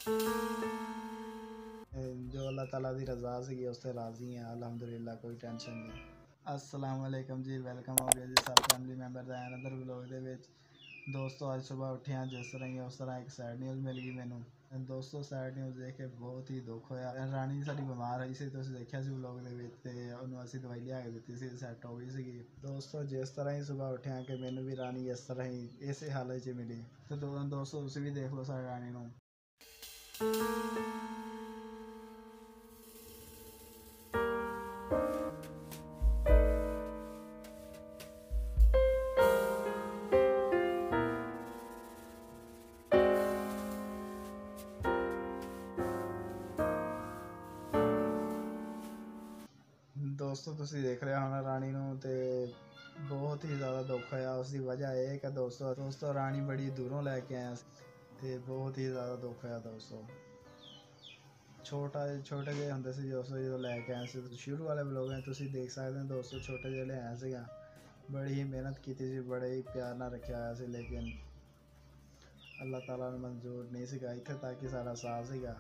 जो अल्लाह ताला दी रज़ा सी उस ते राज़ी हैं अलहमदुलिल्लाह, कोई टेंशन नहीं। अस्सलाम वालेकुम जी, वेलकम हो गया जी सब फैमिली मैंबर का अनदर व्लॉग दे विच। दोस्तों अज सुबह उठिया जिस तरह ही उस तरह एक सैड न्यूज़ मिल गई मैनू। दोस्तों सैड न्यूज़ देख के बहुत ही दुख होया। रानी साडी बीमार होई सी, तुसीं देखिया सी व्लॉग दे विच, ते उहनूं असीं दवाई लिया के दित्ती सी, सैट हो गई सी। दोस्तों जिस तरह ही सुबह उठिया कि मैनू भी रानी इस तरह ही इस हालत च मिली, तो दोस्तों तुसीं भी देख लो साडी रानी नूं। दोस्तों तुसीं देख रहे हो रानी नूं, ते बहुत ही ज़्यादा दुख होया। उसकी वजह यह है कि दोस्तों रानी बड़ी दूरों लैके आए, ते बहुत ही ज़्यादा दुख होया दोस्तों। छोटे ਜਿਹੇ ਹੁੰਦੇ ਸੀ ਦੋਸਤੋ ਜਦੋਂ ਲੈ ਕੇ ਆਏ ਸੀ, ਸ਼ੁਰੂ ਵਾਲੇ ਵਲੋਗ में ਤੁਸੀਂ ਦੇਖ ਸਕਦੇ ਹੋ ਦੋਸਤੋ, ਛੋਟੇ ਜਿਹੇ ਲਿਆਇਆ ਸੀਗਾ। ਬੜੀ ਹੀ ਮਿਹਨਤ ਕੀਤੀ ਸੀ, ਬੜੇ ਹੀ ਪਿਆਰ ਨਾਲ ਰੱਖਿਆ ਹੋਇਆ ਸੀ, ਲੇਕਿਨ ਅੱਲਾਹ ਤਾਲਾ ਨੂੰ ਮਨਜ਼ੂਰ ਨਹੀਂ ਸੀਗਾ ਇੱਥੇ ਤੱਕ ਕਿ ਸਾਡਾ ਸਾਥ ਸੀਗਾ।